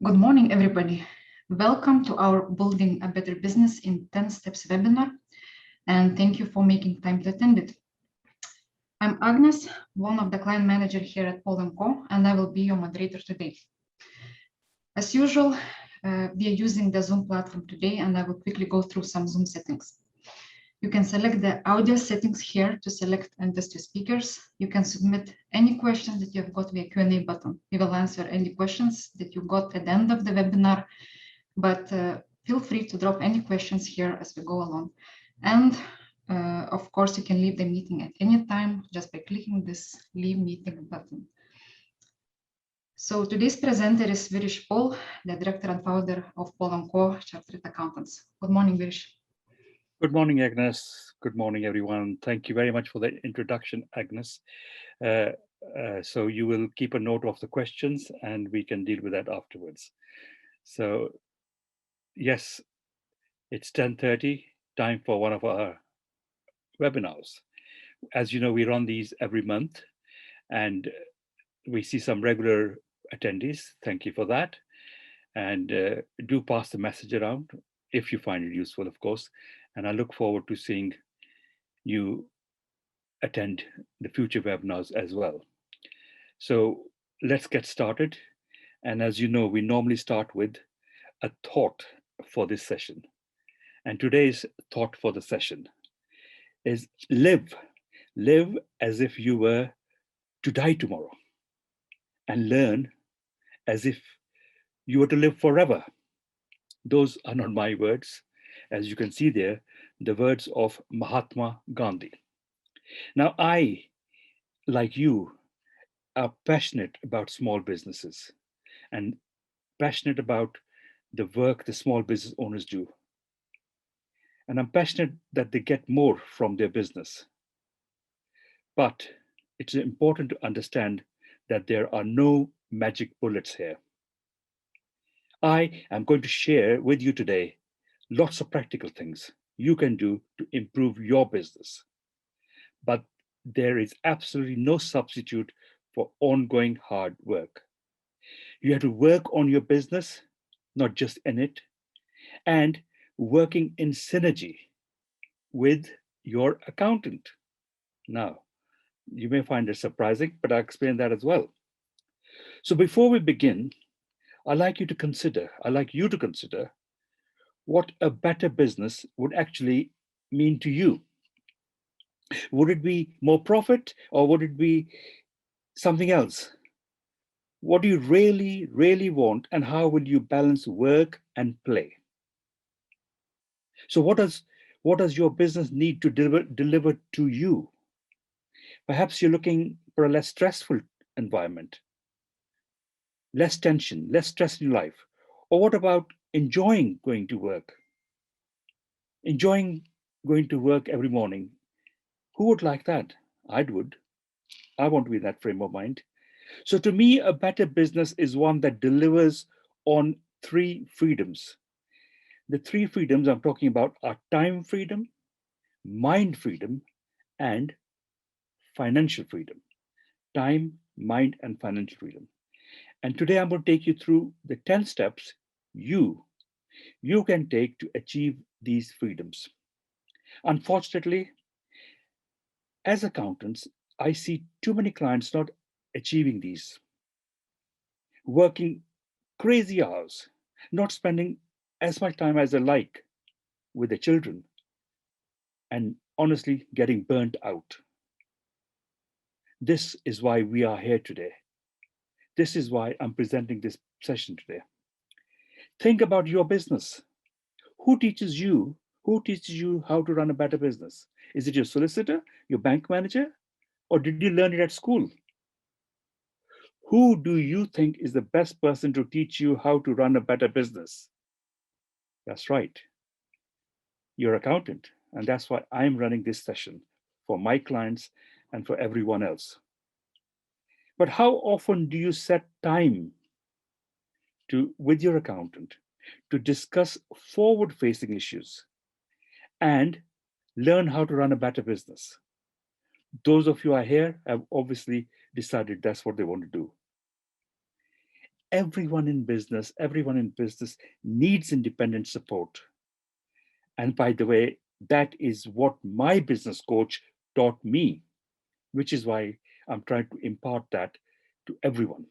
Good morning, everybody. Welcome to our Building a Better Business in 10 Steps webinar, and thank you for making time to attend it. I'm Agnes, one of the client manager here at Pol & Co, and I will be your moderator today. As usual, we are using the Zoom platform today, and I will quickly go through some Zoom settings. You can select the audio settings here to select and test your speakers. You can submit any questions that you have got via Q&A button. We will answer any questions that you got at the end of the webinar, but feel free to drop any questions here as we go along. And of course, you can leave the meeting at any time just by clicking this Leave Meeting button. So today's presenter is Virish Paul, the director and founder of Pol & Co. Chartered Accountants. Good morning, Virish. Good morning, Agnes. Good morning, everyone. Thank you very much for the introduction, Agnes. So you will keep a note of the questions and we can deal with that afterwards. So yes, it's 10:30, time for one of our webinars. As you know, we run these every month and we see some regular attendees. Thank you for that. And do pass the message around if you find it useful, of course. And I look forward to seeing you attend the future webinars as well. So let's get started. And as you know, we normally start with a thought for this session. And today's thought for the session is live as if you were to die tomorrow, and learn as if you were to live forever. Those are not my words. As you can see there, the words of Mahatma Gandhi. Now, I, like you, are passionate about small businesses and passionate about the work the small business owners do. And I'm passionate that they get more from their business. But it's important to understand that there are no magic bullets here. I am going to share with you today lots of practical things you can do to improve your business. But there is absolutely no substitute for ongoing hard work. You have to work on your business, not just in it, and working in synergy with your accountant. Now, you may find it surprising, but I'll explain that as well. So before we begin, I'd like you to consider what a better business would actually mean to you. Would it be more profit or would it be something else? What do you really, really want, and how will you balance work and play? So what does your business need to deliver to you? Perhaps you're looking for a less stressful environment, less tension, less stress in life. Or what about enjoying going to work? Enjoying going to work every morning. Who would like that? I would. I want to be in that frame of mind. So to me, a better business is one that delivers on three freedoms. The three freedoms I'm talking about are time freedom, mind freedom, and financial freedom. Time, mind, and financial freedom. And today I'm going to take you through the 10 steps you can take to achieve these freedoms. Unfortunately, as accountants, I see too many clients not achieving these, working crazy hours, not spending as much time as they like with their children, and honestly getting burnt out. This is why we are here today. This is why I'm presenting this session today. Think about your business. Who teaches you how to run a better business? Is it your solicitor, your bank manager, or did you learn it at school? Who do you think is the best person to teach you how to run a better business? That's right, your accountant. And that's why I'm running this session for my clients and for everyone else. But how often do you set time with your accountant to discuss forward-facing issues and learn how to run a better business? Those of you who are here have obviously decided that's what they want to do. everyone in business needs independent support. And by the way, that is what my business coach taught me, which is why I'm trying to impart that to everyone.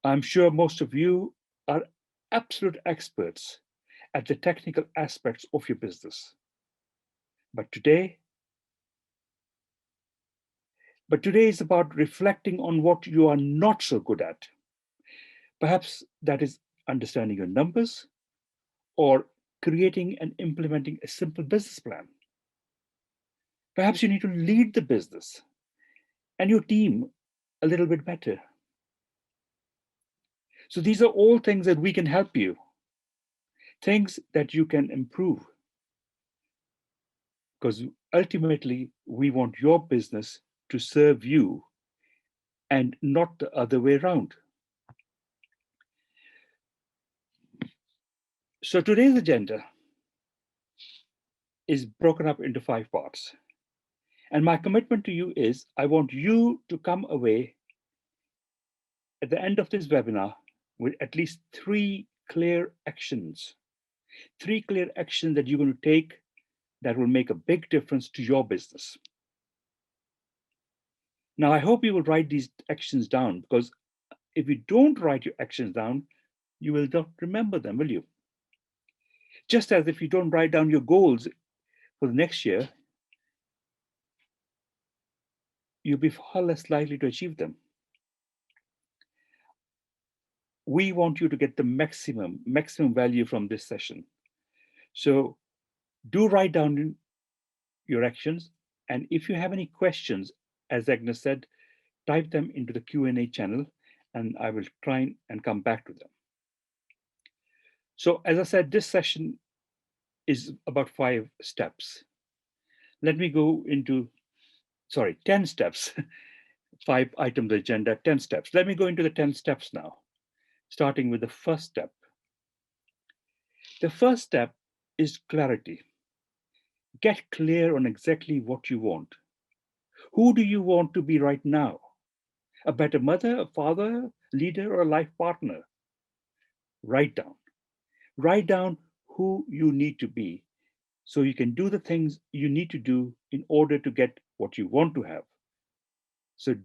I'm sure most of you are absolute experts at the technical aspects of your business. But today is about reflecting on what you are not so good at. Perhaps that is understanding your numbers or creating and implementing a simple business plan. Perhaps you need to lead the business and your team a little bit better. So these are all things that we can help you, things that you can improve. Because ultimately, we want your business to serve you and not the other way around. So today's agenda is broken up into 5 parts. And my commitment to you is I want you to come away at the end of this webinar with at least 3 clear actions. 3 clear actions that you're going to take that will make a big difference to your business. Now, I hope you will write these actions down, because if you don't write your actions down, you will not remember them, will you? Just as if you don't write down your goals for the next year, you'll be far less likely to achieve them. We want you to get the maximum value from this session. So do write down your actions. And if you have any questions, as Agnes said, type them into the Q&A channel and I will try and come back to them. So as I said, this session is about 5 steps. Let me go into, 10 steps, 5 items agenda, 10 steps. Let me go into the 10 steps now, starting with the first step. The first step is clarity. Get clear on exactly what you want. Who do you want to be right now? A better mother, a father, leader, or a life partner? Write down. Write down who you need to be so you can do the things you need to do in order to get what you want to have. So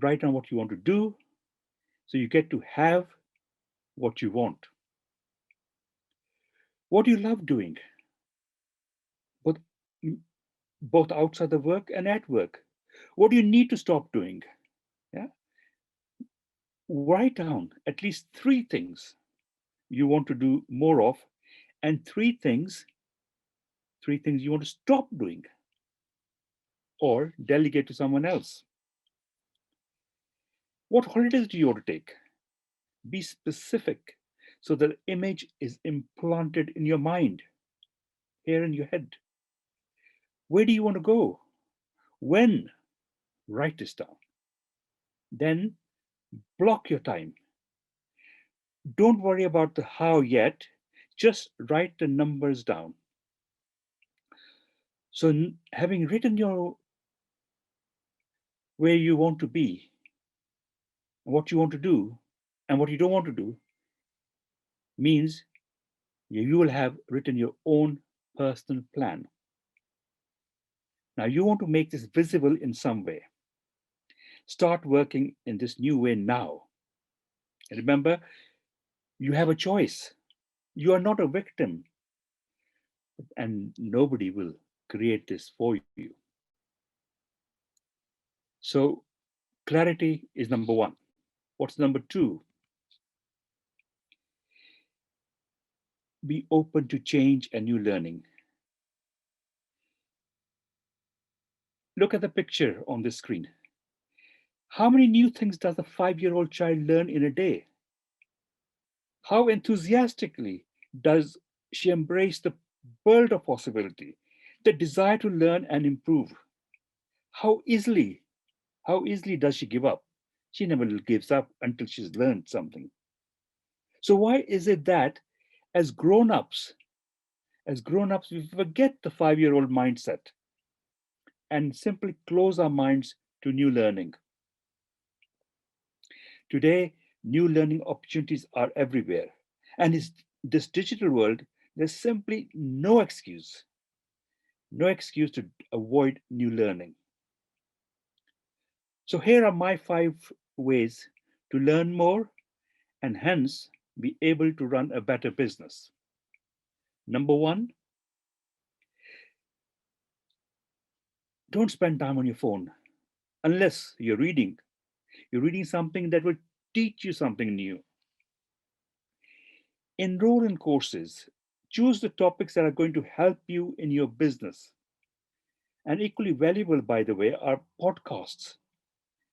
write down what you want to do so you get to have what you want. What do you love doing? Both outside the work and at work. What do you need to stop doing? Yeah. Write down at least 3 things you want to do more of, and 3 things you want to stop doing or delegate to someone else. What holidays do you want to take? Be specific so that the image is implanted in your mind, here in your head. Where do you want to go? When? Write this down. Then block your time. Don't worry about the how yet, just write the numbers down. So having written where you want to be, what you want to do, and what you don't want to do, means you will have written your own personal plan. Now you want to make this visible in some way. Start working in this new way now. And remember, you have a choice. You are not a victim, and nobody will create this for you. So clarity is number 1. What's number 2? Be open to change and new learning. Look at the picture on the screen. How many new things does a 5-year-old child learn in a day? How enthusiastically does she embrace the world of possibility, the desire to learn and improve? How easily does she give up? She never gives up until she's learned something. So why is it that as grown-ups, we forget the 5-year-old mindset and simply close our minds to new learning? Today, new learning opportunities are everywhere. And in this digital world, there's simply no excuse to avoid new learning. So here are my 5 ways to learn more and hence be able to run a better business. Number one, don't spend time on your phone unless you're reading. You're reading something that will teach you something new. Enroll in courses. Choose the topics that are going to help you in your business. And equally valuable, by the way, are podcasts,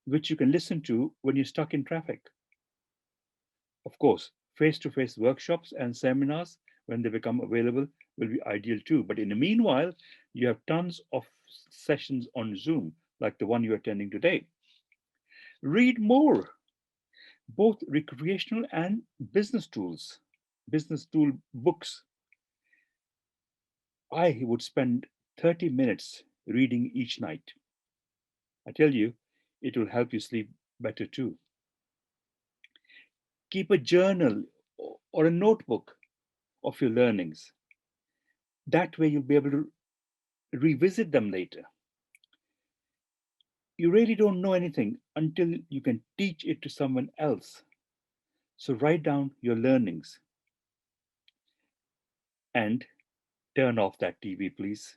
which you can listen to when you're stuck in traffic. Of course, face to face workshops and seminars, when they become available, will be ideal too. But in the meanwhile, you have tons of sessions on Zoom, like the one you're attending today. Read more, both recreational and business tool books. I would spend 30 minutes reading each night. I tell you, it will help you sleep better too. Keep a journal or a notebook of your learnings. That way, you'll be able to revisit them later. You really don't know anything until you can teach it to someone else. So, write down your learnings and turn off that TV, please.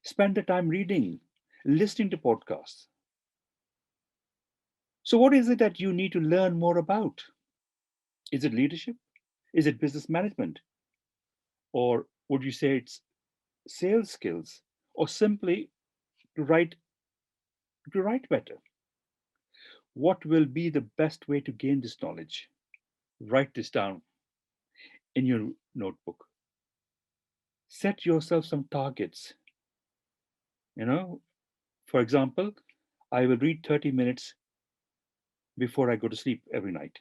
Spend the time reading, listening to podcasts. So, what is it that you need to learn more about? Is it leadership? Is it business management? Or would you say it's sales skills? Or simply to write better? What will be the best way to gain this knowledge? Write this down in your notebook. Set yourself some targets. You know, for example, I will read 30 minutes before I go to sleep every night.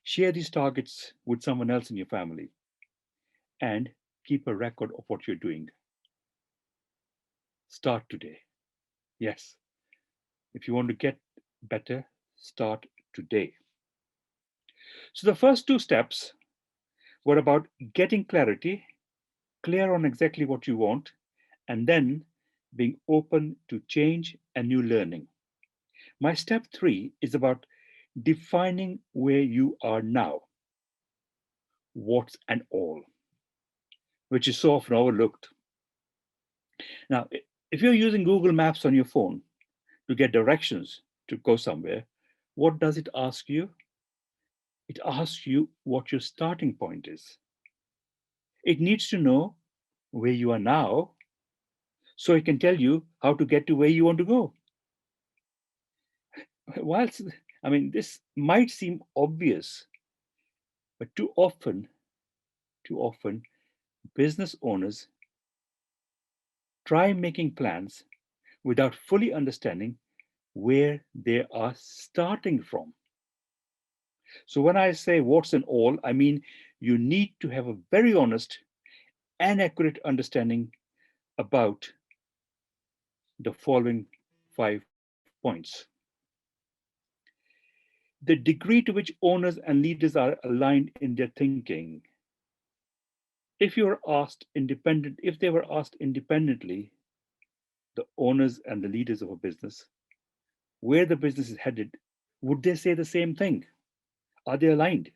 Share these targets with someone else in your family and keep a record of what you're doing. Start today. Yes, if you want to get better, start today. So the first 2 steps were about getting clarity, clear on exactly what you want, and then being open to change and new learning. My step 3 is about defining where you are now, what's and all, which is so often overlooked. Now, if you're using Google Maps on your phone to get directions to go somewhere, what does it ask you? It asks you what your starting point is. It needs to know where you are now so it can tell you how to get to where you want to go. Whilst, this might seem obvious, but too often, business owners try making plans without fully understanding where they are starting from. So when I say what's and all, I mean you need to have a very honest and accurate understanding about the following 5 points. The degree to which owners and leaders are aligned in their thinking. If they were asked independently, the owners and the leaders of a business, where the business is headed, would they say the same thing? Are they aligned?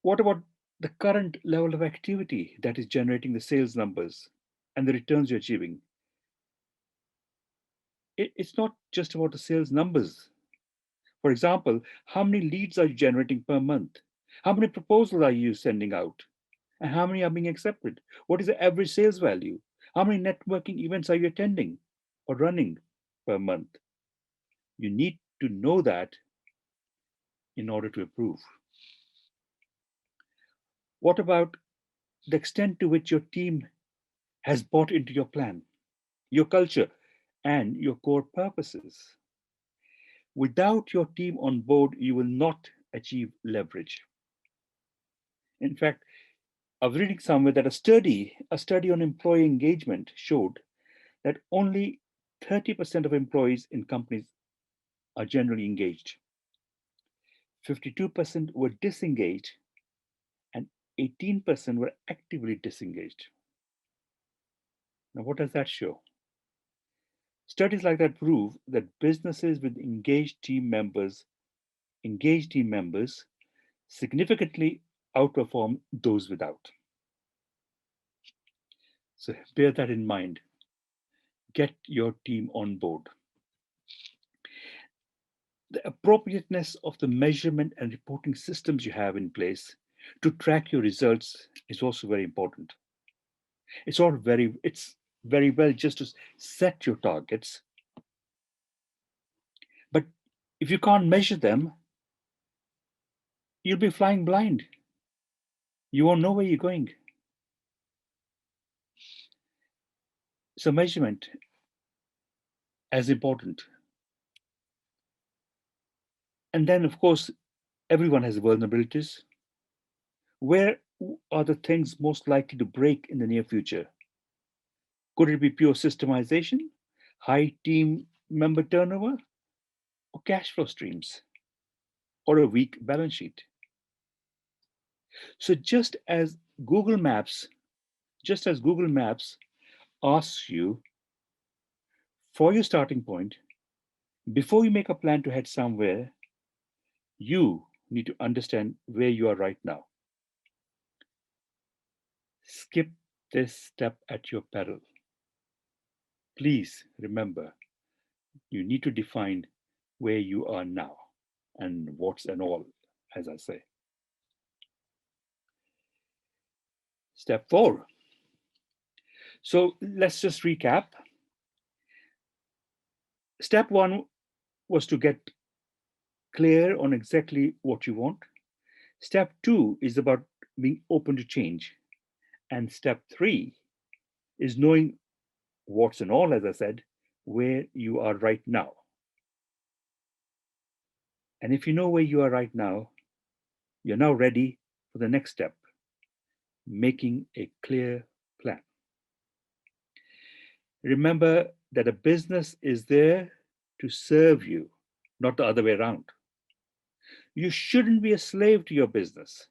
What about the current level of activity that is generating the sales numbers and the returns you're achieving? It's not just about the sales numbers. For example, how many leads are you generating per month? How many proposals are you sending out? And how many are being accepted? What is the average sales value? How many networking events are you attending or running per month? You need to know that in order to approve. What about the extent to which your team has bought into your plan, your culture, and your core purposes? Without your team on board, you will not achieve leverage. In fact, I was reading somewhere that a study on employee engagement showed that only 30% of employees in companies are generally engaged. 52% were disengaged, and 18% were actively disengaged. Now, what does that show? Studies like that prove that businesses with engaged team members significantly outperform those without. So bear that in mind. Get your team on board. The appropriateness of the measurement and reporting systems you have in place to track your results is also very important. It's very well just to set your targets, but if you can't measure them, you'll be flying blind. You won't know where you're going. So measurement as important. And then, of course, everyone has vulnerabilities. Where are the things most likely to break in the near future? Could it be pure systemization, high team member turnover, or cash flow streams, or a weak balance sheet? So just as Google Maps asks you for your starting point, before you make a plan to head somewhere, you need to understand where you are right now. Skip this step at your peril. Please remember, you need to define where you are now and what's and all, as I say. Step 4. So let's just recap. Step 1 was to get clear on exactly what you want. Step 2 is about being open to change. And step 3 is knowing what's and all, as I said, where you are right now. And if you know where you are right now, you're now ready for the next step, making a clear plan. Remember that a business is there to serve you, not the other way around. You shouldn't be a slave to your business.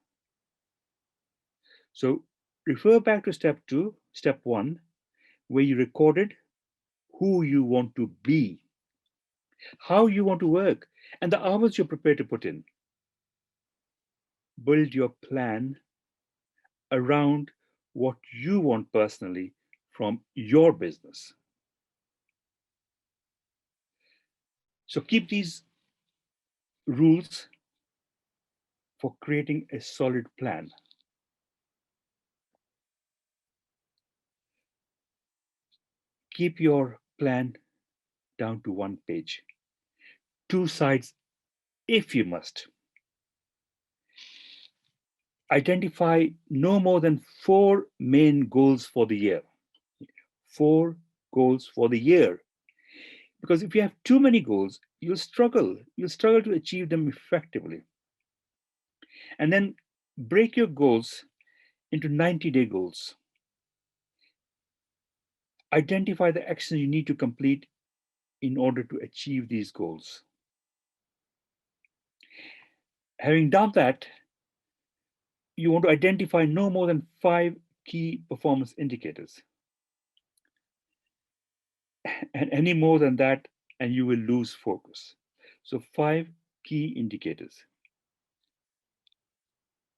So refer back to step 1, where you recorded who you want to be, how you want to work, and the hours you're prepared to put in. Build your plan around what you want personally from your business. So keep these rules for creating a solid plan. Keep your plan down to 1 page, 2 sides if you must. Identify no more than 4 main goals for the year. 4 goals for the year. Because if you have too many goals, you'll struggle. You'll struggle to achieve them effectively. And then break your goals into 90-day goals. Identify the actions you need to complete in order to achieve these goals. Having done that, you want to identify no more than 5 key performance indicators. And any more than that, and you will lose focus. So 5 key indicators.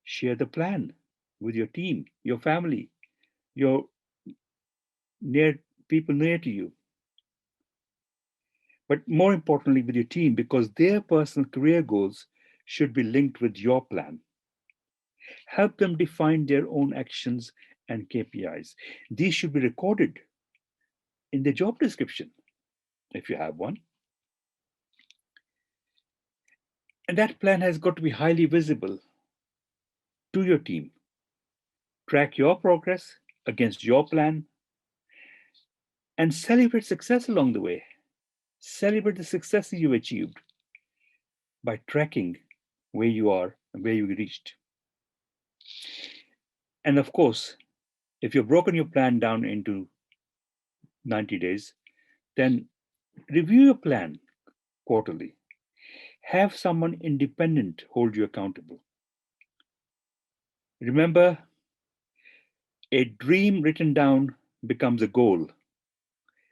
Share the plan with your team, your family, your people near to you. But more importantly, with your team, because their personal career goals should be linked with your plan. Help them define their own actions and KPIs. These should be recorded in the job description, if you have one. And that plan has got to be highly visible to your team. Track your progress against your plan and celebrate success along the way. Celebrate the successes you achieved by tracking where you are and where you reached. And of course, if you've broken your plan down into 90 days, then Review your plan quarterly. Have someone independent hold you accountable. Remember, a dream written down becomes a goal.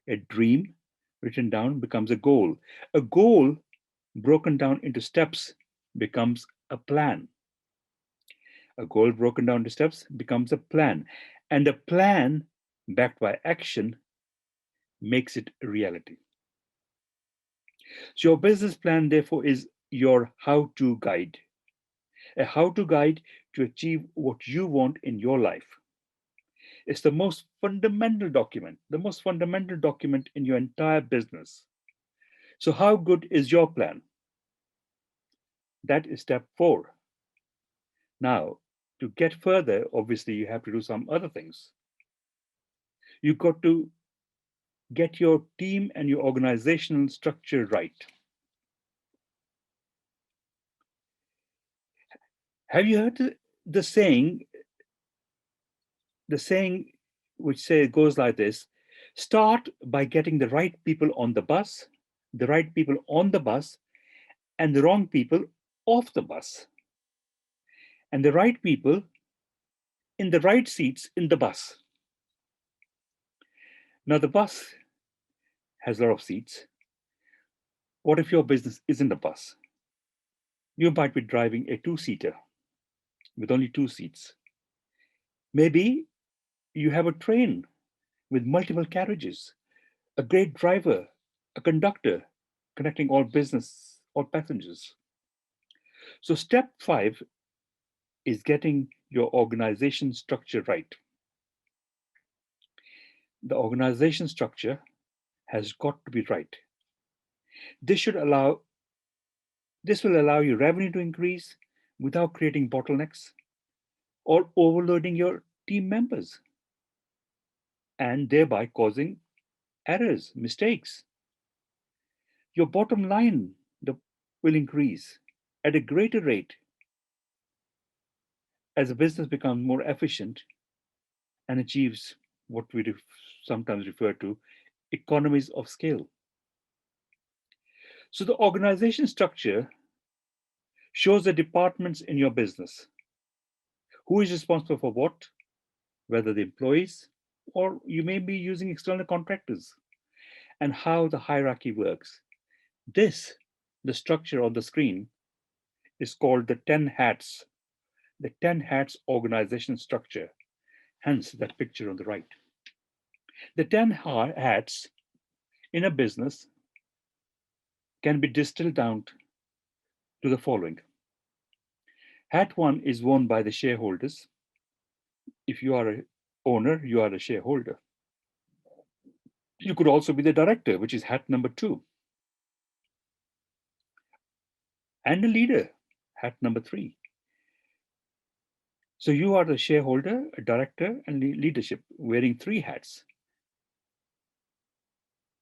A dream written down becomes a goal. A goal broken down into steps becomes a plan. A goal broken down into steps becomes a plan. And a plan backed by action makes it a reality. So, your business plan, therefore, is your how to guide, a how to guide to achieve what you want in your life. It's the most fundamental document in your entire business. So, how good is your plan? That is step 4. Now, to get further, obviously, you have to do some other things. You've got to get your team and your organizational structure right. Have you heard the saying, the saying which goes like this: start by getting the right people on the bus, the right people on the bus, and the wrong people off the bus, and the right people in the right seats in the bus. Now, the bus has a lot of seats. What if your business isn't a bus? You might be driving a two-seater with only 2 seats. Maybe you have a train with multiple carriages, a great driver, a conductor connecting all passengers. So, step 5 is getting your organization structure right. The organization structure has got to be right. This should allow this will allow your revenue to increase without creating bottlenecks or overloading your team members and thereby causing errors, mistakes. Your bottom line will increase at a greater rate as the business becomes more efficient and achieves what we sometimes refer to economies of scale. So the organization structure shows the departments in your business. Who is responsible for what, whether the employees or you may be using external contractors, and how the hierarchy works. This, the structure on the screen, is called the 10 hats organization structure, hence that picture on the right. The 10 hats in a business can be distilled down to the following. Hat 1 is worn by the shareholders. If you are an owner, you are a shareholder. You could also be the director, which is hat number 2. And a leader, hat number 3. So you are the shareholder, a director, and leadership, wearing 3 hats.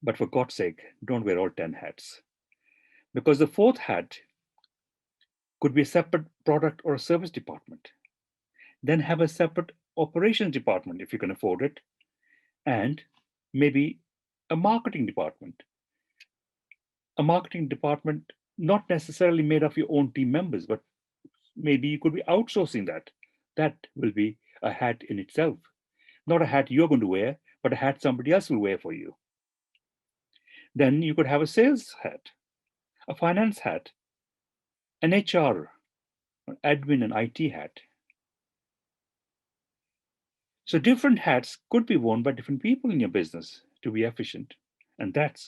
But for God's sake, don't wear all 10 hats. Because the 4th hat could be a separate product or a service department. Then have a separate operations department if you can afford it, and maybe a marketing department. A marketing department not necessarily made of your own team members, but maybe you could be outsourcing that. That will be a hat in itself. Not a hat you're going to wear, but a hat somebody else will wear for you. Then you could have a sales hat, a finance hat, an HR, an admin and IT hat. So different hats could be worn by different people in your business to be efficient. And that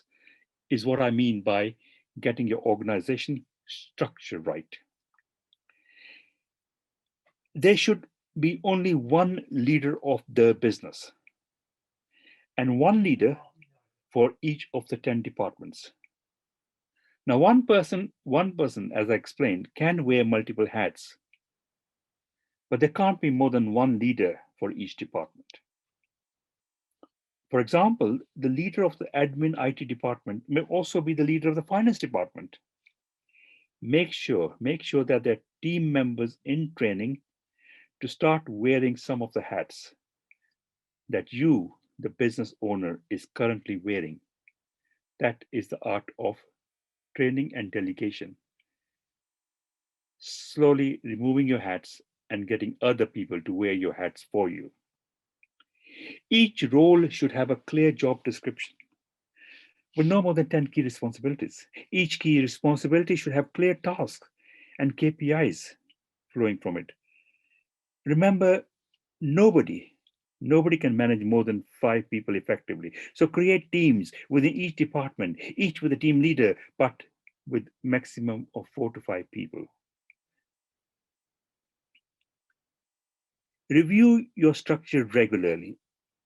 is what I mean by getting your organization structure right. There should be only one leader of the business and one leader for each of the 10 departments. Now, one person, as I explained, can wear multiple hats, but there can't be more than one leader for each department. For example, the leader of the admin IT department may also be the leader of the finance department. Make sure that their team members in training to start wearing some of the hats that you, the business owner, is currently wearing. That is the art of training and delegation. Slowly removing your hats and getting other people to wear your hats for you. Each role should have a clear job description with no more than 10 key responsibilities. Each key responsibility should have clear tasks and KPIs flowing from it. Remember, nobody nobody can manage more than 5 people effectively. So create teams within each department, each with a team leader, but with maximum of 4 to 5 people. Review your structure regularly.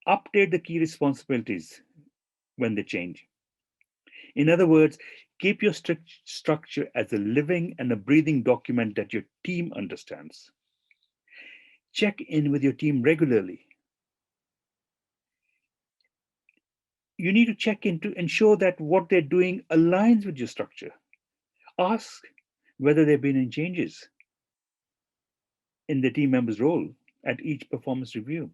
Update the key responsibilities when they change. In other words, keep your structure as a living and a breathing document that your team understands. Check in with your team regularly. You need to check in to ensure that what they're doing aligns with your structure. Ask whether there have been any changes in the team member's role at each performance review.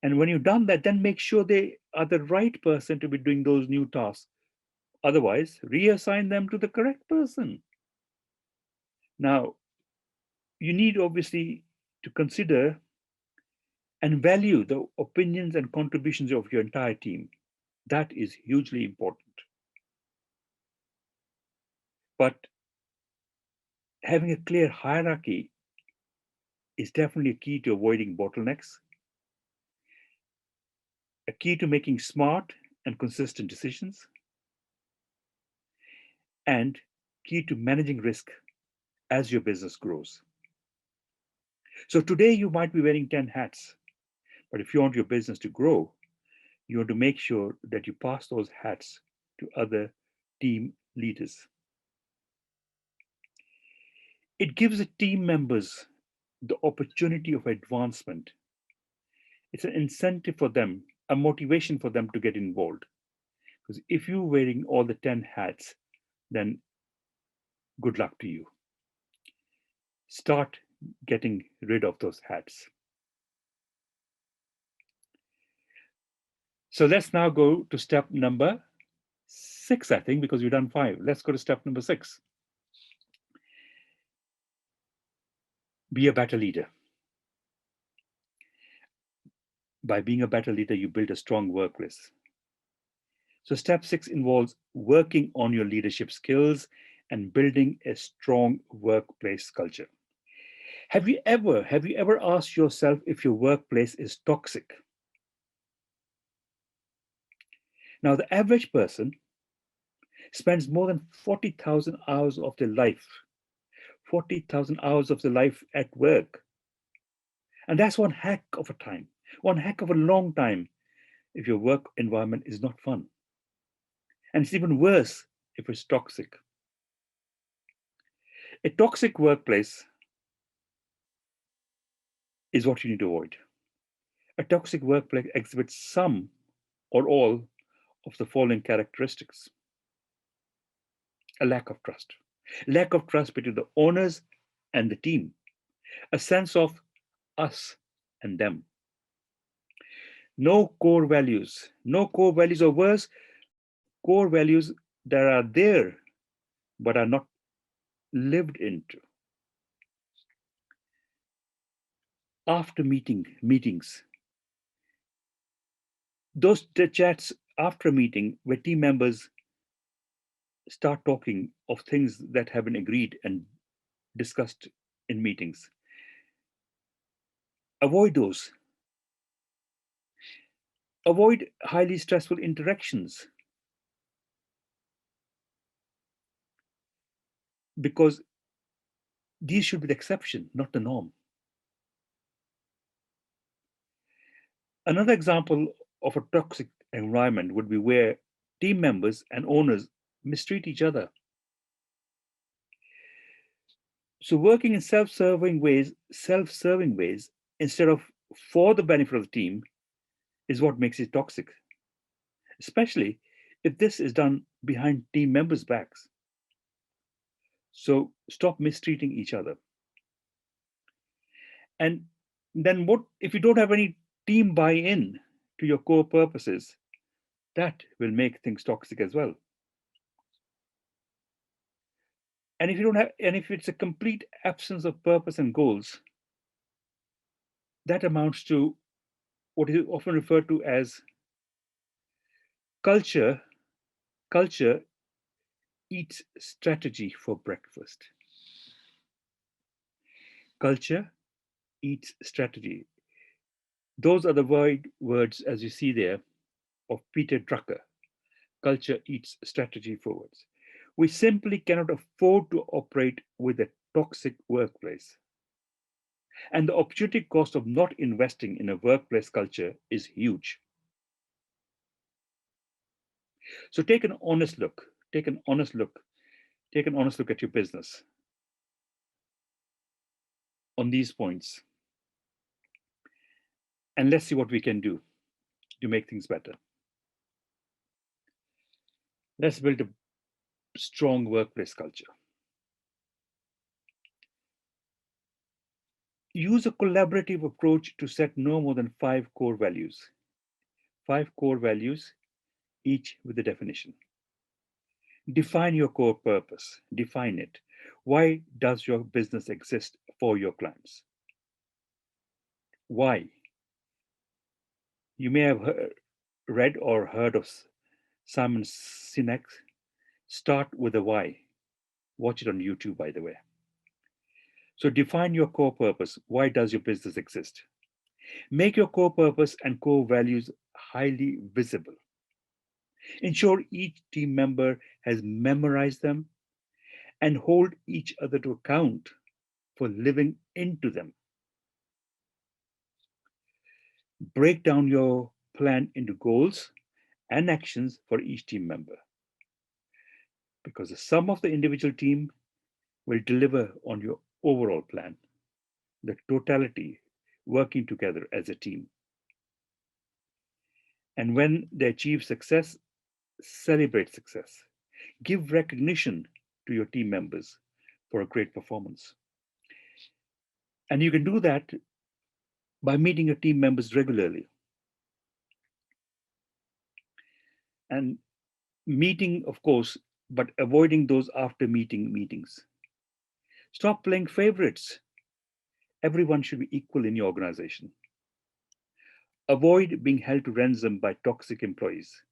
And when you've done that, then make sure they are the right person to be doing those new tasks. Otherwise, reassign them to the correct person. Now, you need obviously to consider and value the opinions and contributions of your entire team. That is hugely important. But having a clear hierarchy is definitely a key to avoiding bottlenecks, a key to making smart and consistent decisions, and key to managing risk as your business grows. So today you might be wearing 10 hats, but if you want your business to grow, you want to make sure that you pass those hats to other team leaders. It gives the team members the opportunity of advancement. It's an incentive for them, a motivation for them to get involved. Because if you're wearing all the 10 hats, then good luck to you. Start getting rid of those hats. So let's now go to step number 6, I think, because we've done 5. Let's go to step number 6. Be a better leader. By being a better leader, you build a strong workplace. So step 6 involves working on your leadership skills and building a strong workplace culture. Have you ever asked yourself if your workplace is toxic? Now, the average person spends more than 40,000 hours of their life, 40,000 hours of their life at work. And that's one heck of a time, one heck of a long time if your work environment is not fun. And it's even worse if it's toxic. A toxic workplace is what you need to avoid. A toxic workplace exhibits some or all of the following characteristics: a lack of trust between the owners and the team, a sense of us and them, no core values, or worse, core values that are there but are not lived into. After meetings, those chats after a meeting where team members start talking of things that have been agreed and discussed in meetings. Avoid those. Avoid highly stressful interactions, because these should be the exception, not the norm. Another example of a toxic environment would be where team members and owners mistreat each other. So working in self-serving ways instead of for the benefit of the team is what makes it toxic, especially if this is done behind team members' backs. So stop mistreating each other. And then what if you don't have any team buy-in to your core purposes? that will make things toxic as well. And if you don't have, and if it's a complete absence of purpose and goals, that amounts to what is often referred to as culture. Culture eats strategy for breakfast. Culture eats strategy. Those are the words, as you see there, of Peter Drucker. Culture eats strategy forwards. We simply cannot afford to operate with a toxic workplace. And the opportunity cost of not investing in a workplace culture is huge. So take an honest look, take an honest look, take an honest look at your business on these points. And let's see what we can do to make things better. Let's build a strong workplace culture. Use a collaborative approach to set no more than 5 core values. 5 core values, each with a definition. Define your core purpose. Define it. Why does your business exist for your clients? Why? You may have read or heard of Simon Sinek. Start with a why. Watch it on YouTube, by the way. So define your core purpose. Why does your business exist? Make your core purpose and core values highly visible. Ensure each team member has memorized them and hold each other to account for living into them. Break down your plan into goals and actions for each team member, because the sum of the individual team will deliver on your overall plan, the totality working together as a team. And when they achieve success, celebrate success. Give recognition to your team members for a great performance. And you can do that by meeting your team members regularly. And meeting, of course, but avoiding those after meeting meetings. Stop playing favorites. Everyone should be equal in your organization. Avoid being held to ransom by toxic employees.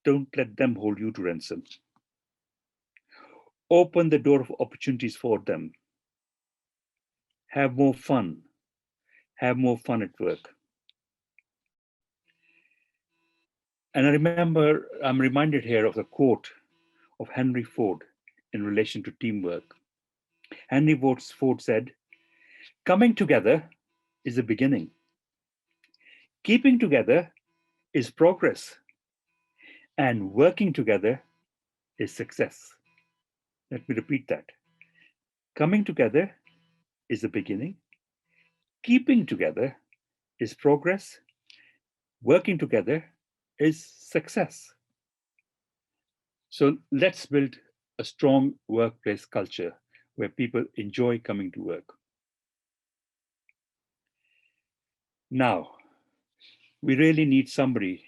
Don't let them hold you to ransom. Open the door of opportunities for them. Have more fun. Have more fun at work. And I'm reminded here of the quote of Henry Ford in relation to teamwork. Henry Ford said, "Coming together is the beginning. Keeping together is progress. And working together is success." Let me repeat that. Coming together is the beginning. Keeping together is progress. Working together is success. So let's build a strong workplace culture where people enjoy coming to work. Now, we really need somebody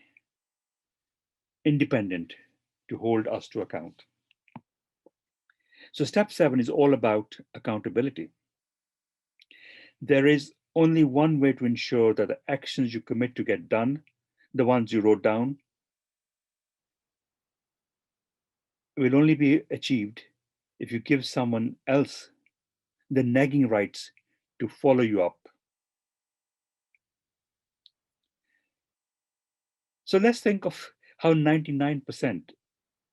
independent to hold us to account. So step 7 is all about accountability. There is only one way to ensure that the actions you commit to get done, the ones you wrote down, will only be achieved if you give someone else the nagging rights to follow you up. So let's think of how 99%,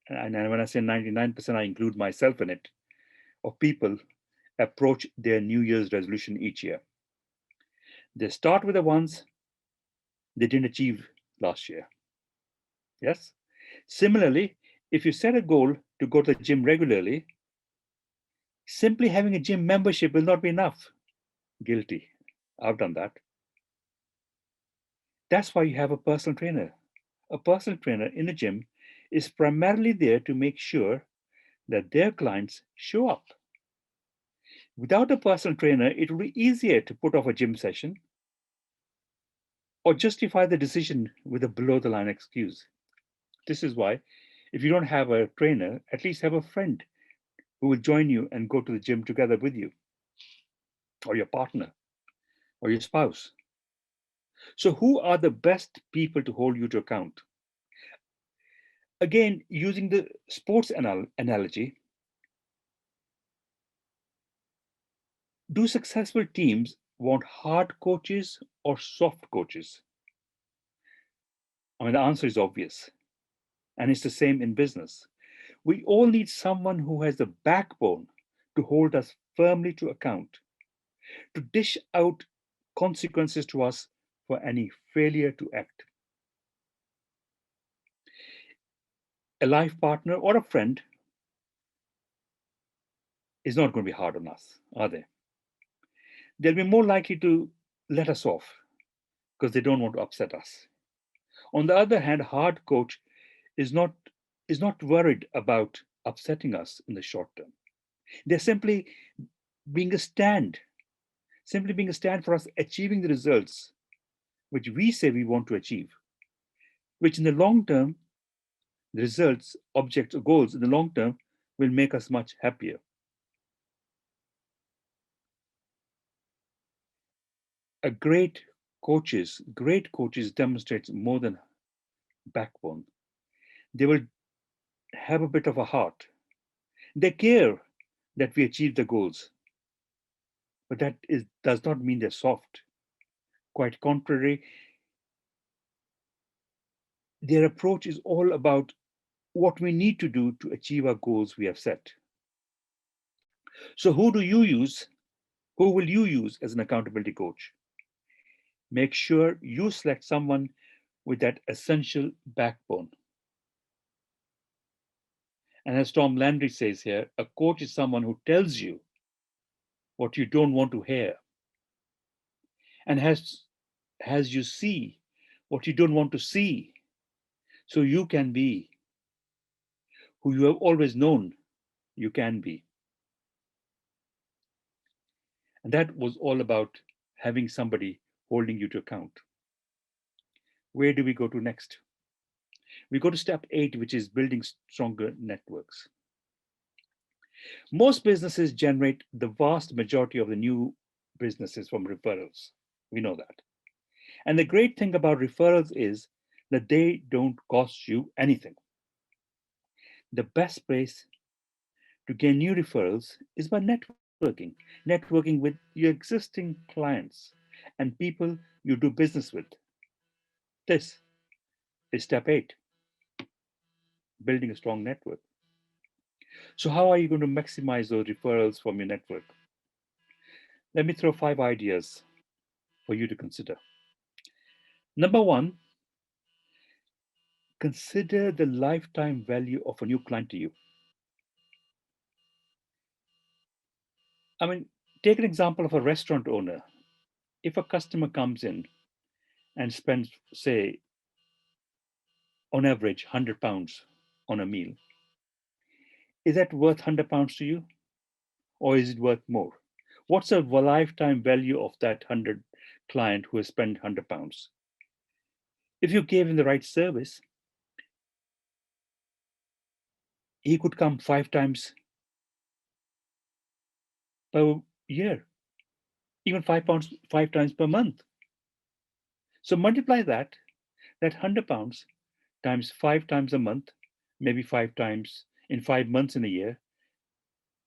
and when I say 99%, I include myself in it, of people approach their New Year's resolution each year. They start with the ones they didn't achieve last year. Yes? Similarly, if you set a goal to go to the gym regularly, simply having a gym membership will not be enough. Guilty. I've done that. That's why you have a personal trainer. A personal trainer in a gym is primarily there to make sure that their clients show up. Without a personal trainer, it will be easier to put off a gym session, or justify the decision with a below the line excuse. This is why, if you don't have a trainer, at least have a friend who will join you and go to the gym together with you, or your partner, or your spouse. So, who are the best people to hold you to account? Again, using the sports analogy, do successful teams want hard coaches or soft coaches? I mean, the answer is obvious, and it's the same in business. We all need someone who has the backbone to hold us firmly to account, to dish out consequences to us for any failure to act. A life partner or a friend is not going to be hard on us, are they? They'll be more likely to let us off because they don't want to upset us. On the other hand, a hard coach is not worried about upsetting us in the short term. They're being a stand, simply being a stand for us achieving the results which we say we want to achieve, which in the long term, the results, objects, or goals in the long term will make us much happier. A great coaches demonstrates more than backbone. They will have a bit of a heart. They care that we achieve the goals, but does not mean they're soft. Quite contrary, their approach is all about what we need to do to achieve our goals we have set. So who do you use? Who will you use as an accountability coach? Make sure you select someone with that essential backbone. And as Tom Landry says here, a coach is someone who tells you what you don't want to hear and has you see what you don't want to see, so you can be who you have always known you can be. And that was all about having somebody holding you to account. Where do we go to next? We go to step 8, which is building stronger networks. Most businesses generate the vast majority of the new businesses from referrals. We know that. And the great thing about referrals is that they don't cost you anything. The best place to gain new referrals is by networking with your existing clients and people you do business with. This is step 8, building a strong network. So, how are you going to maximize those referrals from your network? Let me throw 5 ideas for you to consider. Number 1, consider the lifetime value of a new client to you. I mean, take an example of a restaurant owner. If a customer comes in and spends, say, on average, £100 on a meal, is that worth £100 to you? Or is it worth more? What's the lifetime value of that 100 client who has spent £100? If you gave him the right service, he could come 5 times per year, even £5, 5 times per month. So multiply that £100 times 5 times a month, maybe 5 times in 5 months in a year,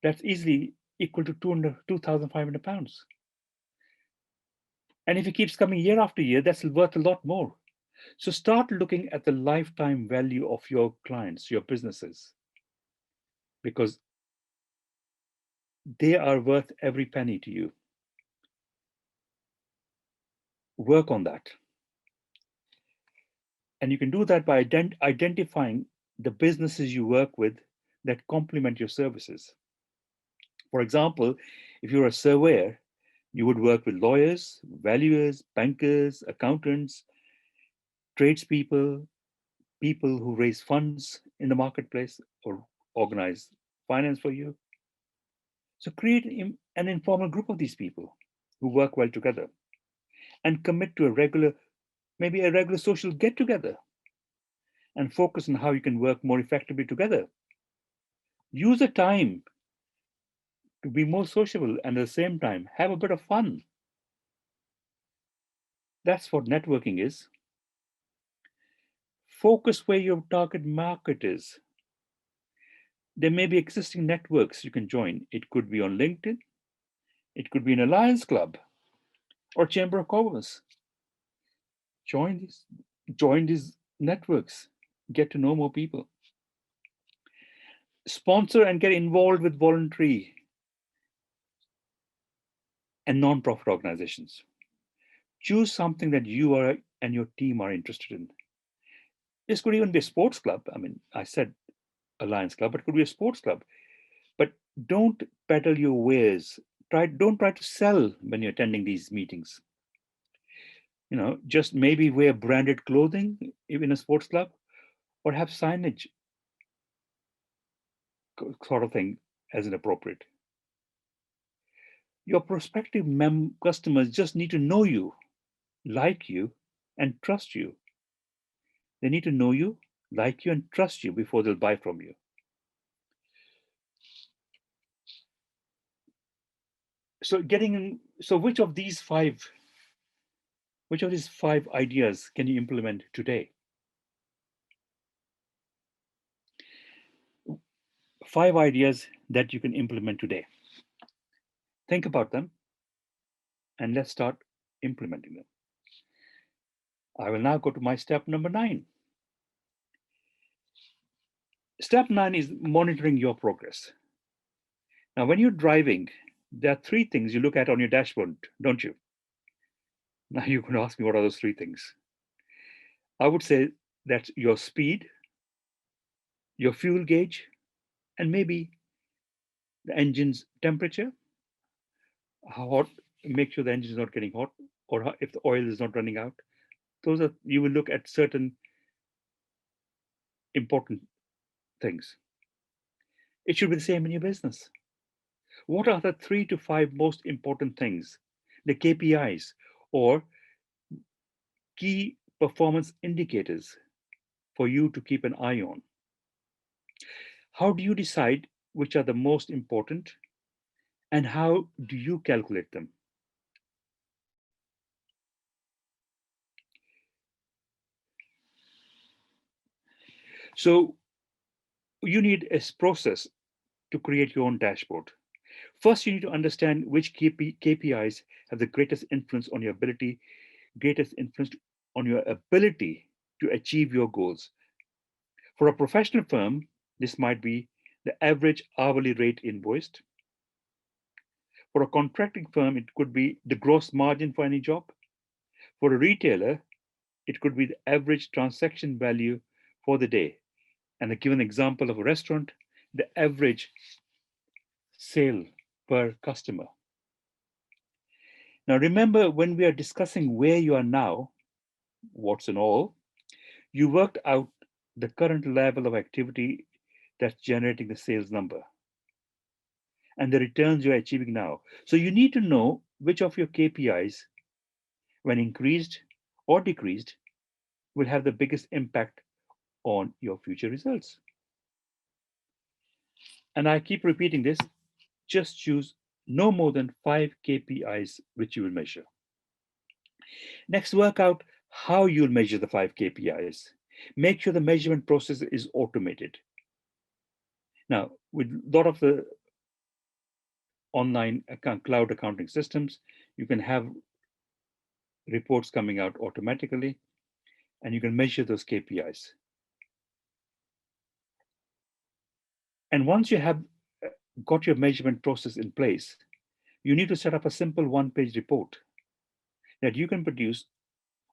that's easily equal to £2,500. And if he keeps coming year after year, that's worth a lot more. So start looking at the lifetime value of your clients, your businesses, because they are worth every penny to you. Work on that. And you can do that by identifying the businesses you work with that complement your services. For example, if you're a surveyor, you would work with lawyers, valuers, bankers, accountants, tradespeople, people who raise funds in the marketplace or organize finance for you. So create an informal group of these people who work well together and commit to a regular maybe a regular social get together, and focus on how you can work more effectively together. Use the time to be more sociable and at the same time have a bit of fun. That's what networking is. Focus where your target market is. There may be existing networks you can join. It could be on LinkedIn, it could be an alliance club or chamber of commerce. Join these, join these networks. Get to know more people. Sponsor and get involved with voluntary and non-profit organizations. Choose something that you are and your team are interested in. This could even be a sports club. I mean, I said alliance club, but it could be a sports club. But don't peddle your wares. Don't try to sell when you're attending these meetings. Just maybe wear branded clothing in a sports club or have signage sort of thing as an appropriate. Your prospective customers just need to know you, like you, and trust you. They need to know you, like you, and trust you before they'll buy from you. So which of these five ideas can you implement today? 5 ideas that you can implement today. Think about them and let's start implementing them. I will now go to my step number 9. Step 9 is monitoring your progress. Now, when you're driving, there are 3 things you look at on your dashboard, don't you? Now you can ask me, what are those 3 things? I would say that's your speed, your fuel gauge, and maybe the engine's temperature. How hot, make sure the engine is not getting hot, or if the oil is not running out. You will look at certain important things. It should be the same in your business. What are the 3 to 5 most important things, the KPIs or key performance indicators for you to keep an eye on? How do you decide which are the most important and how do you calculate them? So you need a process to create your own dashboard. First, you need to understand which KPIs have the greatest influence on your ability to achieve your goals. For a professional firm, this might be the average hourly rate invoiced. For a contracting firm, it could be the gross margin for any job. For a retailer, it could be the average transaction value for the day. And to give an example of a restaurant, the average sale per customer. Now, remember, when we are discussing where you are now, what's in all, you worked out the current level of activity that's generating the sales number and the returns you're achieving now. So you need to know which of your KPIs, when increased or decreased, will have the biggest impact on your future results. And I keep repeating this, just choose no more than 5 KPIs which you will measure. Next, work out how you'll measure the 5 KPIs. Make sure the measurement process is automated. Now, with a lot of the online cloud accounting systems, you can have reports coming out automatically, and you can measure those KPIs. And once you have got your measurement process in place, you need to set up a simple one-page report that you can produce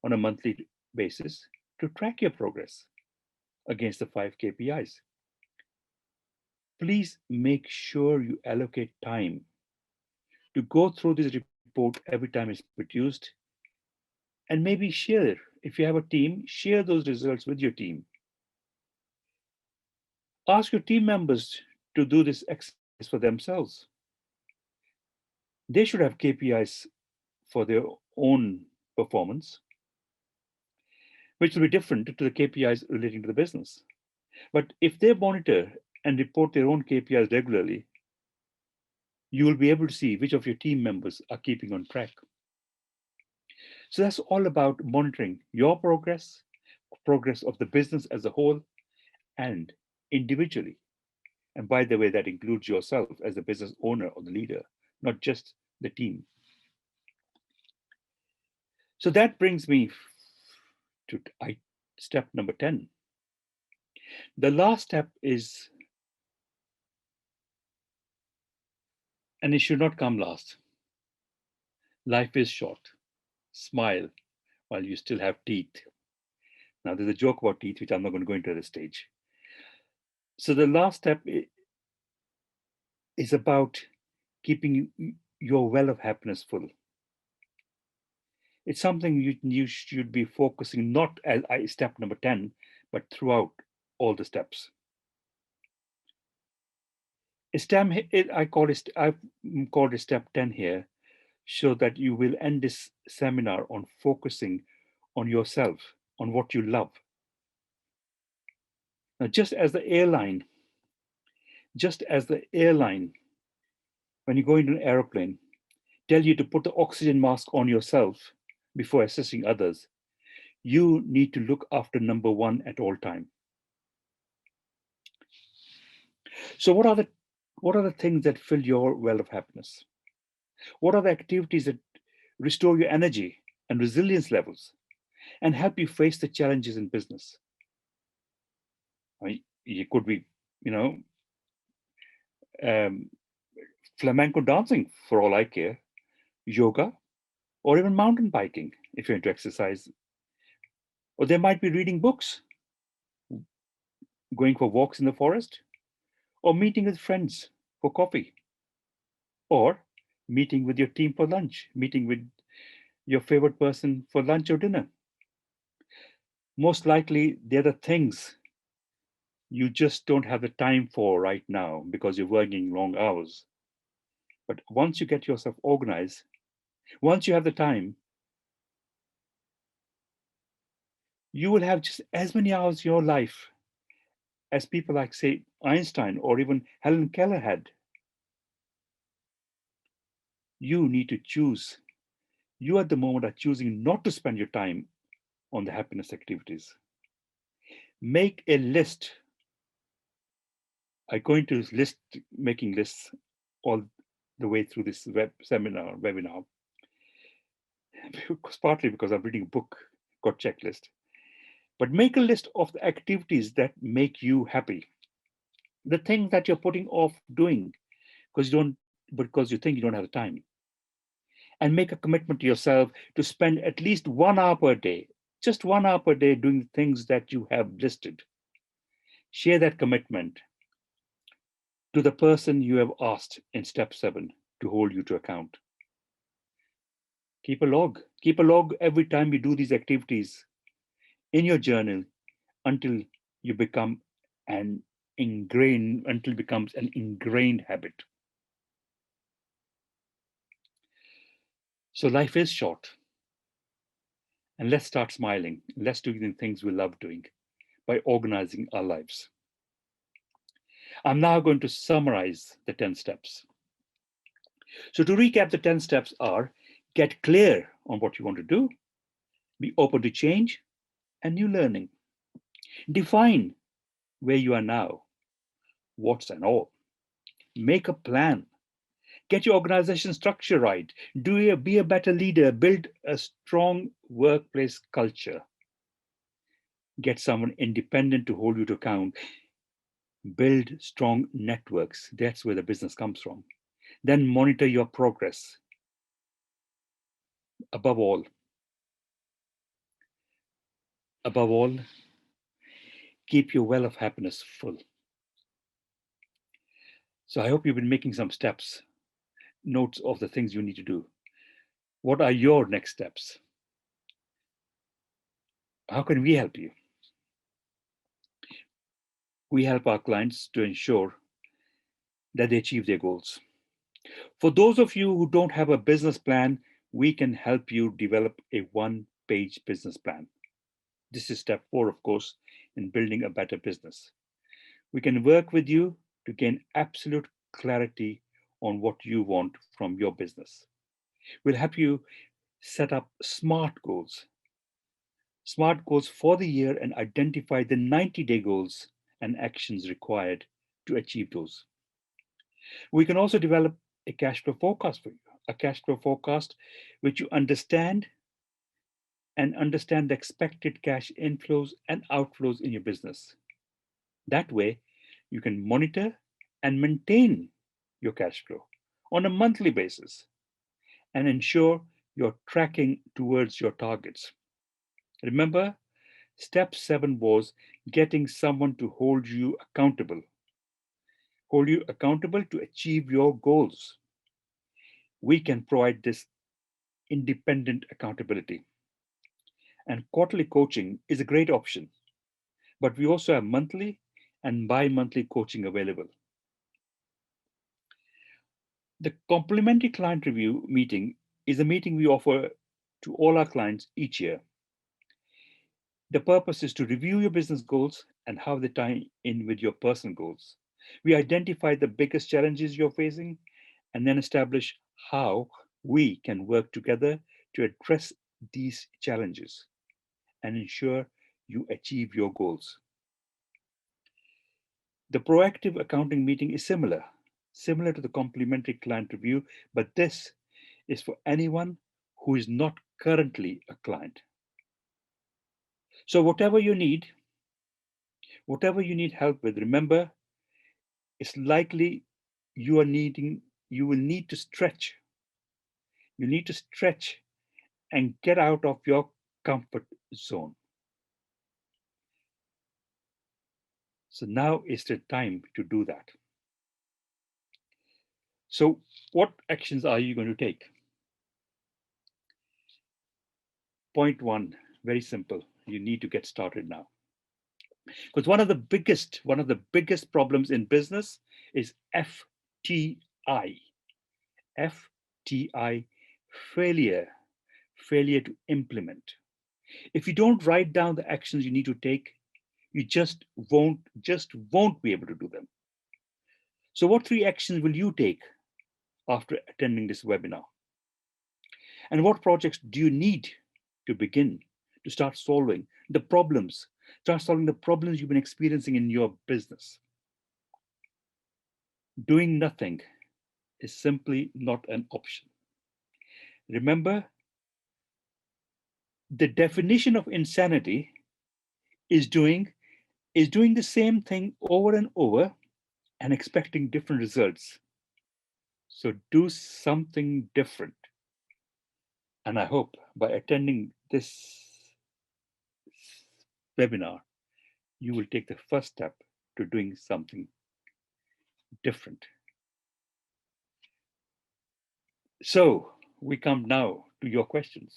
on a monthly basis to track your progress against the 5 KPIs. Please make sure you allocate time to go through this report every time it's produced, and maybe share, if you have a team, share those results with your team. Ask your team members to do this exercise for themselves. They should have KPIs for their own performance. which will be different to the KPIs relating to the business. But if they monitor and report their own KPIs regularly, you will be able to see which of your team members are keeping on track. So that's all about monitoring your progress, progress of the business as a whole, and individually. And by the way, that includes yourself as the business owner or the leader, not just the team. So that brings me to step number 10. The last step is, and it should not come last. Life is short. Smile while you still have teeth. Now, there's a joke about teeth, which I'm not going to go into at this stage. So the last step is about keeping your well of happiness full. It's something you should be focusing not as step number 10, but throughout all the steps. I've called it step 10 here, so that you will end this seminar on focusing on yourself, on what you love. Now, just as the airline, when you go into an airplane, tell you to put the oxygen mask on yourself before assisting others, you need to look after number one at all time. So what are the things that fill your well of happiness? What are the activities that restore your energy and resilience levels and help you face the challenges in business? It could be, flamenco dancing, for all I care, yoga, or even mountain biking if you're into exercise. Or there might be reading books, going for walks in the forest, or meeting with friends for coffee, or meeting with your team for lunch, meeting with your favorite person for lunch or dinner. Most likely, they're the things you just don't have the time for right now because you're working long hours. But once you get yourself organized, once you have the time, you will have just as many hours in your life as people like, say, Einstein or even Helen Keller had. You need to choose. You at the moment are choosing not to spend your time on the happiness activities. Make a list. I'm going to making lists all the way through this webinar, partly because I'm reading a book called Checklist. But make a list of the activities that make you happy. The things that you're putting off doing because you think you don't have the time. And make a commitment to yourself to spend at least 1 hour per day, just 1 hour per day, doing the things that you have listed. Share that commitment to the person you have asked in step 7 to hold you to account. Keep a log every time you do these activities in your journal until it becomes an ingrained habit. So life is short. And let's start smiling. Let's do the things we love doing by organizing our lives. I'm now going to summarize the 10 steps. So to recap, the 10 steps are: get clear on what you want to do, be open to change and new learning, define where you are now, what's and all, make a plan, get your organization structure right, be a better leader, build a strong workplace culture, get someone independent to hold you to account, build strong networks. That's where the business comes from. Then monitor your progress. Above all, keep your well of happiness full. So I hope you've been making some notes of the things you need to do. What are your next steps? How can we help you? We help our clients to ensure that they achieve their goals. For those of you who don't have a business plan, we can help you develop a one-page business plan. This is step 4, of course, in building a better business. We can work with you to gain absolute clarity on what you want from your business. We'll help you set up SMART goals for the year and identify the 90-day goals and actions required to achieve those. We can also develop a cash flow forecast for you, a cash flow forecast which you understand the expected cash inflows and outflows in your business. That way, you can monitor and maintain your cash flow on a monthly basis and ensure you're tracking towards your targets. Remember, step 7 was getting someone to hold you accountable to achieve your goals. We can provide this independent accountability. And quarterly coaching is a great option, but we also have monthly and bi-monthly coaching available. The complimentary client review meeting is a meeting we offer to all our clients each year. The purpose is to review your business goals and how they tie in with your personal goals. We identify the biggest challenges you're facing and then establish how we can work together to address these challenges and ensure you achieve your goals. The proactive accounting meeting is similar to the complimentary client review, but this is for anyone who is not currently a client. So whatever you need help with, remember, it's likely you will need to stretch. You need to stretch and get out of your comfort zone. So now is the time to do that. So what actions are you going to take? Point 1, very simple. You need to get started now. Because one of the biggest problems in business is FTI. FTI, failure to implement. If you don't write down the actions you need to take, you just won't be able to do them. So what 3 actions will you take after attending this webinar? And what projects do you need to begin to start solving the problems you've been experiencing in your business? Doing nothing is simply not an option. Remember, the definition of insanity is doing the same thing over and over and expecting different results. So do something different. And I hope by attending this webinar, you will take the first step to doing something different. So we come now to your questions.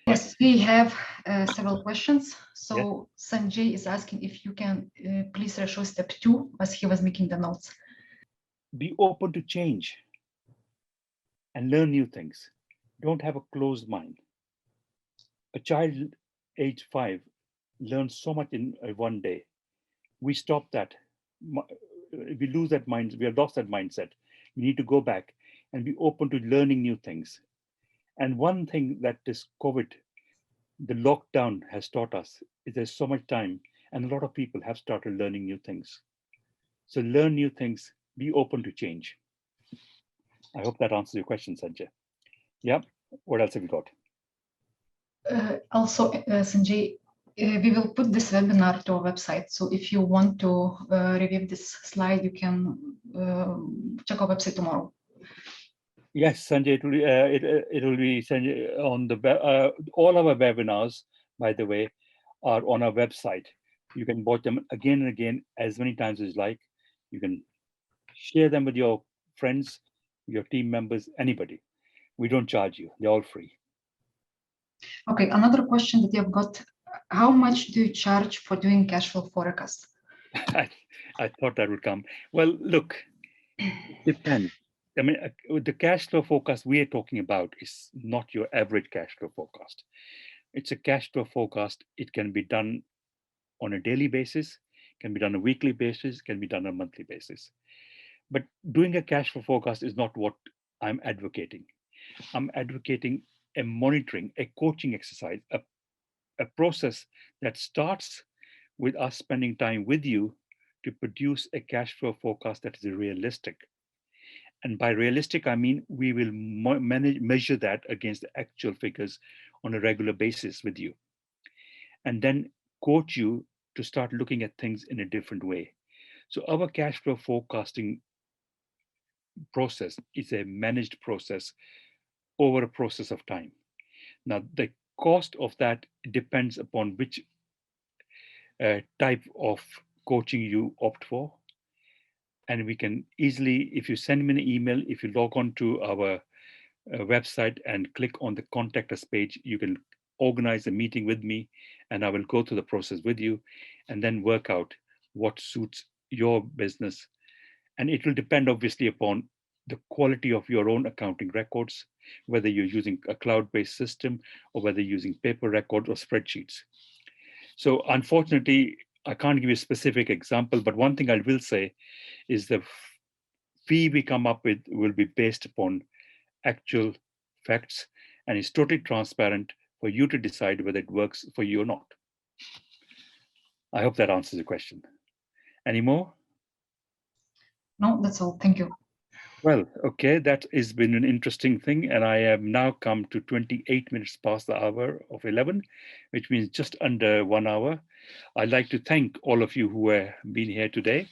Yes, we have several questions. So Sanjay is asking if you can please show step 2 as he was making the notes. Be open to change and learn new things. Don't have a closed mind. A child age 5 learns so much in one day. We stop that. We lose that mind. We have lost that mindset. We need to go back and be open to learning new things. And one thing that this COVID, the lockdown has taught us is there's so much time and a lot of people have started learning new things. So learn new things, be open to change. I hope that answers your question, Sanjay. Yeah, what else have we got? Also, Sanjay, we will put this webinar to our website. So if you want to review this slide, you can check our website tomorrow. Yes, Sanjay, it will be Sanjay, on the all our webinars, by the way, are on our website. You can watch them again and again as many times as you like. You can share them with your friends, your team members, anybody. We don't charge you. They're all free. Okay, another question that you've got. How much do you charge for doing cash flow forecast? I thought that would come. Well, look, it depends. I mean, the cash flow forecast we are talking about is not your average cash flow forecast. It's a cash flow forecast. It can be done on a daily basis, can be done on a weekly basis, can be done on a monthly basis. But doing a cash flow forecast is not what I'm advocating. I'm advocating a monitoring, a coaching exercise, a process that starts with us spending time with you to produce a cash flow forecast that is realistic. And by realistic, I mean we will measure that against the actual figures on a regular basis with you, and then coach you to start looking at things in a different way. So our cash flow forecasting process is a managed process over a process of time. Now, the cost of that depends upon which type of coaching you opt for. And we can easily, if you send me an email, if you log on to our website and click on the contact us page, you can organize a meeting with me and I will go through the process with you and then work out what suits your business. And it will depend obviously upon the quality of your own accounting records, whether you're using a cloud-based system or whether you're using paper records or spreadsheets. So unfortunately, I can't give you a specific example, but one thing I will say is the fee we come up with will be based upon actual facts and is totally transparent for you to decide whether it works for you or not. I hope that answers the question. Any more? No, that's all. Thank you. Well, okay, that has been an interesting thing. And I have now come to 28 minutes past the hour of 11, which means just under 1 hour. I'd like to thank all of you who have been here today.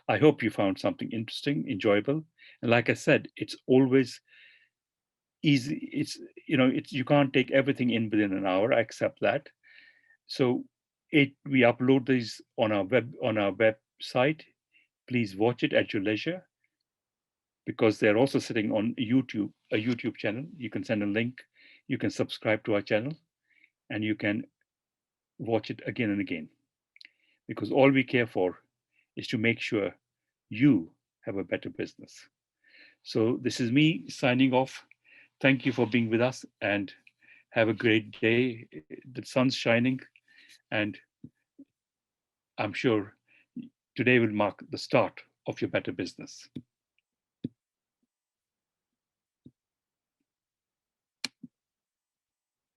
I hope you found something interesting, enjoyable. And like I said, it's always easy. You can't take everything in within an hour. I accept that. So we upload these on our website. Please watch it at your leisure, because they're also sitting on YouTube, a YouTube channel. You can send a link, you can subscribe to our channel, and you can watch it again and again. Because all we care for is to make sure you have a better business. So this is me signing off. Thank you for being with us and have a great day. The sun's shining, and I'm sure today will mark the start of your better business.